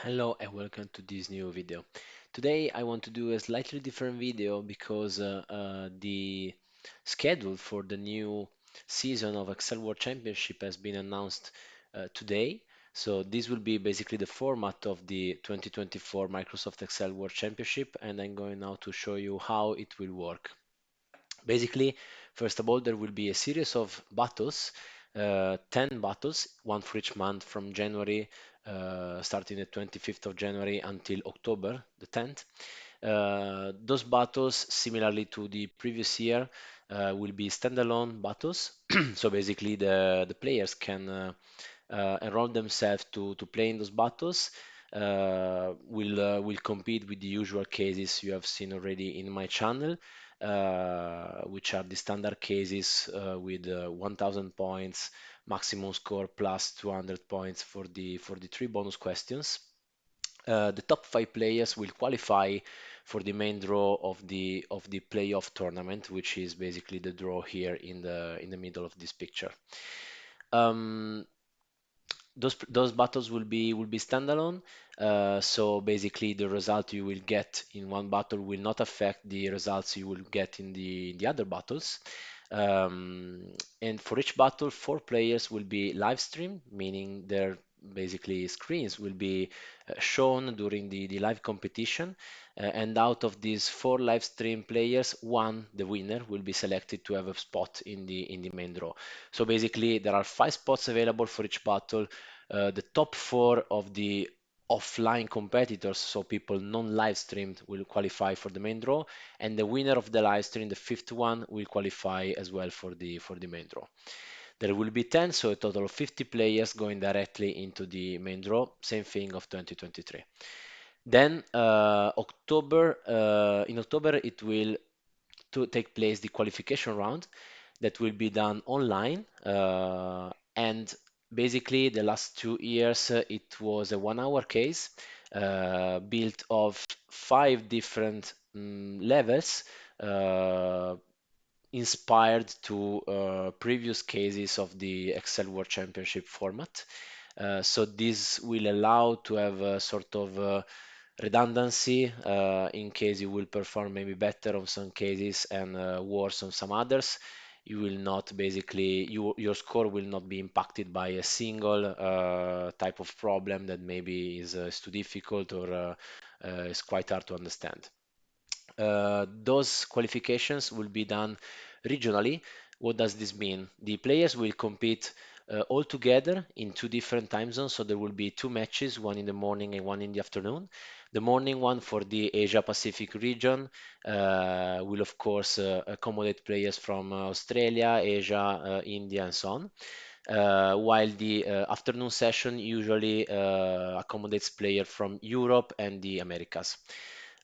Hello and welcome to this new video. Today I want to do a slightly different video because the schedule for the new season of Excel World Championship has been announced today. So this will be basically the format of the 2024 Microsoft Excel World Championship, and I'm going now to show you how it will work. Basically, first of all, there will be a series of battles, 10 battles, one for each month from January, starting the 25th of January until October the 10th. Those battles, similarly to the previous year, will be standalone battles. So basically, the players can enroll themselves to play in those battles. Will compete with the usual cases you have seen already in my channel, which are the standard cases with 1000 points, maximum score plus 200 points for the three bonus questions. The top five players will qualify for the main draw of the playoff tournament, which is basically the draw here in the middle of this picture. Um, those battles will be standalone. So basically, the result you will get in one battle will not affect the results you will get in the other battles. And for each battle, four players will be live streamed, meaning their basically screens will be shown during the live competition. And out of these four live stream players, one, the winner, will be selected to have a spot in the main draw. So basically, there are five spots available for each battle. The top four of the offline competitors, so people non-live streamed, will qualify for the main draw, and the winner of the live stream, the fifth one, will qualify as well for the main draw. There will be 10, so a total of 50 players going directly into the main draw. Same thing of 2023. Then in October, it will to take place the qualification round that will be done online. And basically, the last 2 years, it was a 1 hour case built of five different levels. Inspired to previous cases of the Excel World Championship format. So this will allow to have a sort of redundancy in case you will perform maybe better on some cases and worse on some others. You will not basically, your score will not be impacted by a single type of problem that maybe is too difficult or is quite hard to understand. Those qualifications will be done regionally. What does this mean? The players will compete all together in two different time zones, so there will be two matches, one in the morning and one in the afternoon. The morning one for the Asia Pacific region will, of course, accommodate players from Australia, Asia, India, and so on. While the afternoon session usually accommodates players from Europe and the Americas.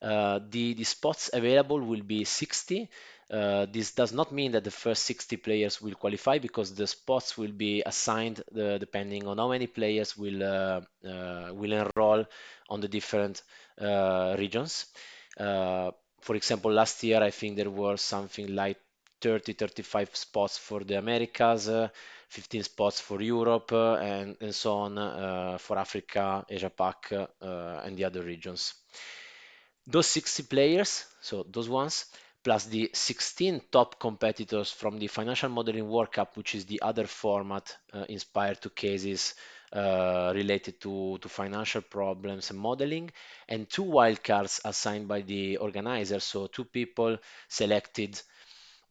The spots available will be 60. This does not mean that the first 60 players will qualify because the spots will be assigned depending on how many players will enroll on the different regions. For example, last year I think there were something like 30, 35 spots for the Americas, 15 spots for Europe, and so on for Africa, Asia Pac, and the other regions. Those 60 players, so those ones, plus the 16 top competitors from the Financial Modeling World Cup, which is the other format inspired to cases related to financial problems and modeling, and two wildcards assigned by the organizer, so two people selected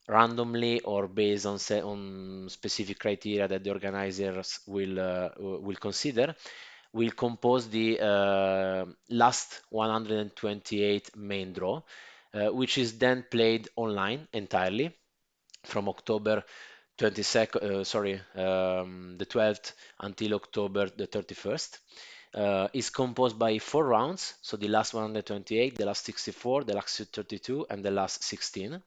randomly or based on, on specific criteria that the organizers will consider, will compose the last 128 main draw, which is then played online entirely from October 22nd, the 12th until October the 31st. Is composed by four rounds, so the last 128, the last 64, the last 32, and the last 16.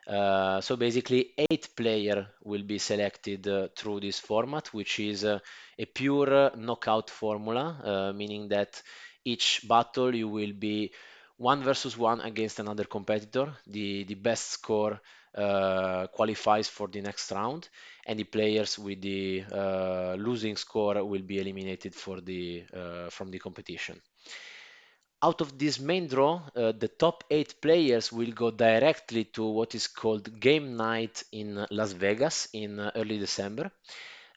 So basically, eight player will be selected through this format, which is a pure knockout formula, meaning that each battle you will be one versus one against another competitor. The best score qualifies for the next round, and the players with the losing score will be eliminated from the competition. Out of this main draw, the top 8 players will go directly to what is called Game Night in Las Vegas in early December.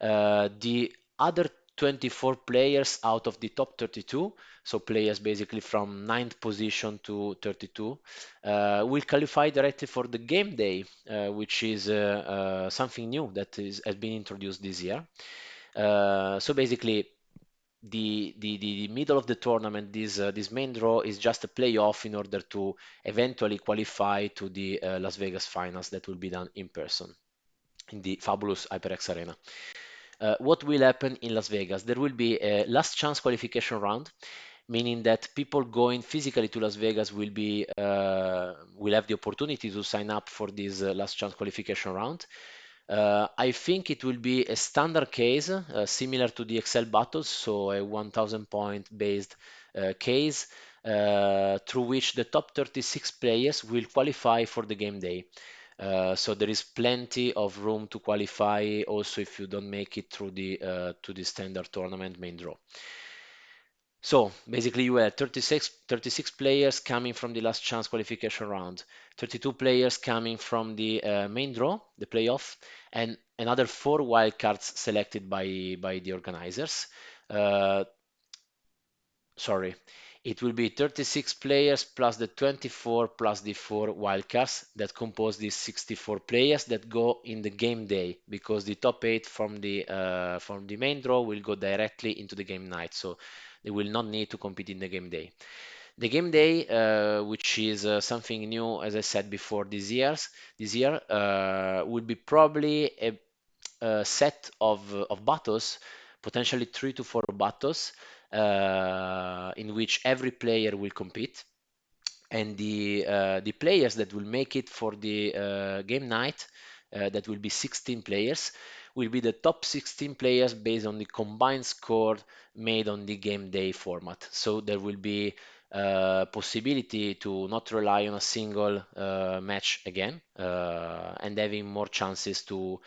The other 24 players out of the top 32, so players basically from ninth position to 32, will qualify directly for the game day, which is something new that has been introduced this year. So basically, the middle of the tournament, this main draw is just a playoff in order to eventually qualify to the Las Vegas finals that will be done in person in the fabulous HyperX Arena. What will happen in Las Vegas? There will be a last chance qualification round, meaning that people going physically to Las Vegas will have the opportunity to sign up for this last chance qualification round. I think it will be a standard case, similar to the Excel battles, so a 1000 point based case, through which the top 36 players will qualify for the game day. So there is plenty of room to qualify also if you don't make it through to the standard tournament main draw. So basically you have 36 players coming from the last chance qualification round, 32 players coming from the main draw, the playoff, and another 4 wildcards selected by the organizers. Uh, Sorry, it will be 36 players plus the 24 plus the 4 wildcards that compose these 64 players that go in the game day, because the top 8 from the main draw will go directly into the game night, so they will not need to compete in the game day. The game day, which is something new, as I said before, this year will be probably a set of battles, potentially 3 to 4 battles, in which every player will compete, and the players that will make it for the game night, that will be 16 players, will be the top 16 players based on the combined score made on the game day format. So there will be possibility to not rely on a single match again, and having more chances to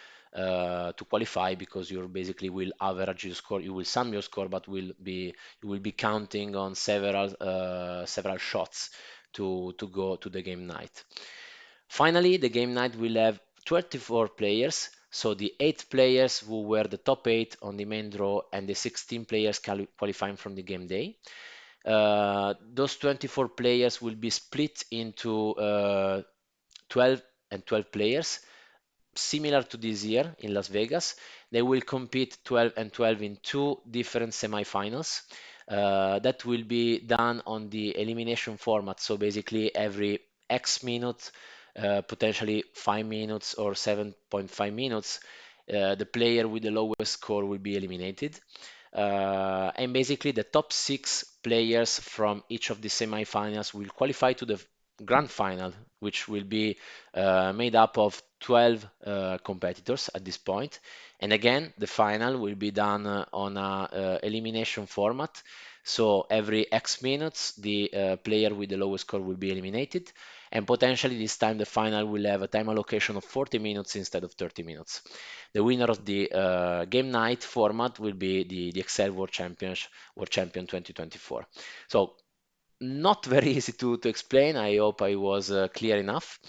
qualify, because you basically will average your score, you will sum your score, but you will be counting on several shots to go to the game night. Finally, the game night will have 24 players, so the 8 players who were the top 8 on the main draw and the 16 players qualifying from the game day. Those 24 players will be split into 12 and 12 players, similar to this year in Las Vegas. They will compete 12 and 12 in 2 different semifinals. That will be done on the elimination format. So basically, every X minutes, potentially 5 minutes or 7.5 minutes, the player with the lowest score will be eliminated. And basically, the top 6 players from each of the semifinals will qualify to the grand final, which will be made up of 12 competitors at this point. And again, the final will be done on a elimination format. So every X minutes, the player with the lowest score will be eliminated. And potentially this time the final will have a time allocation of 40 minutes instead of 30 minutes. The winner of the game night format will be the Excel World Champion 2024. So not very easy to explain. I hope I was clear enough.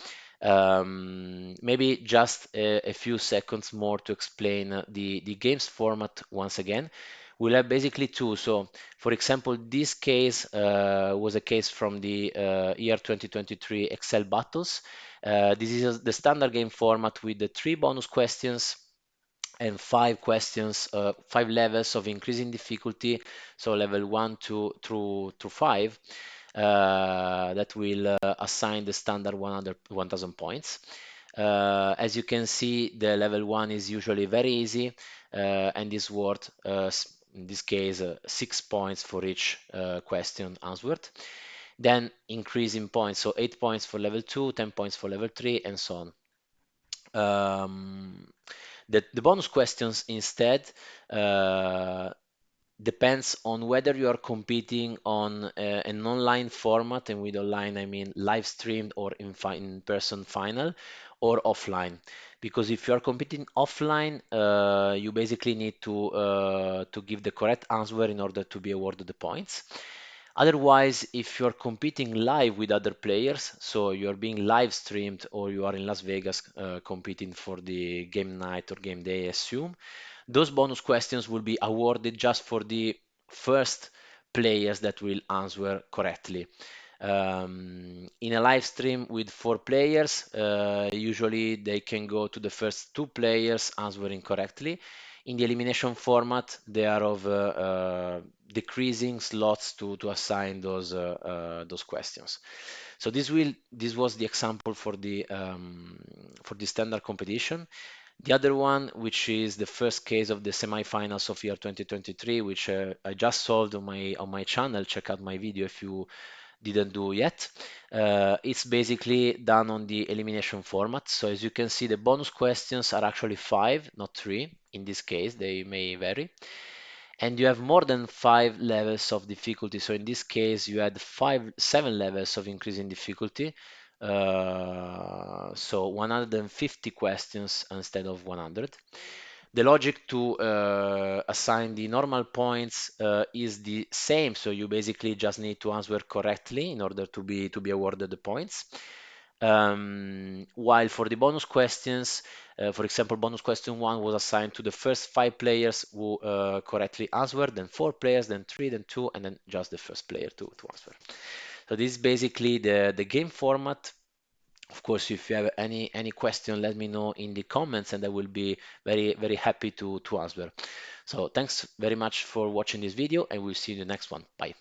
Maybe just a few seconds more to explain the games format once again. We'll have basically 2. So, for example, this case was a case from the year 2023 Excel battles. This is the standard game format with the 3 bonus questions and 5 questions, 5 levels of increasing difficulty, so level 1 through 5, that will assign the standard 1000 points. As you can see, the level 1 is usually very easy, and is worth, in this case, 6 points for each question answered. Then increasing points, so 8 points for level 2, 10 points for level 3, and so on. The bonus questions instead, uh, depends on whether you are competing on an online format, and with online I mean live streamed or in-person final, or offline. Because if you are competing offline, you basically need to give the correct answer in order to be awarded the points. Otherwise, if you're competing live with other players, so you're being live streamed or you are in Las Vegas competing for the game night or game day, I assume, those bonus questions will be awarded just for the first players that will answer correctly. In a live stream with 4 players, usually they can go to the first 2 players answering correctly. In the elimination format, they are of decreasing slots to assign those questions. So this was the example for the standard competition. The other one, which is the first case of the semifinals of year 2023, which I just solved on my channel. Check out my video if you didn't do yet. It's basically done on the elimination format. So as you can see, the bonus questions are actually 5, not 3. In this case, they may vary. And you have more than 5 levels of difficulty. So in this case, you had 7 levels of increasing difficulty. So 150 questions instead of 100. The logic to assign the normal points is the same, so you basically just need to answer correctly in order to be awarded the points. While for the bonus questions, for example, bonus question 1 was assigned to the first 5 players who correctly answered, then 4 players, then 3, then 2, and then just the first player to answer. So this is basically the game format. Of course, if you have any question, let me know in the comments, and I will be very happy to answer. So thanks very much for watching this video, and we'll see you in the next one. Bye.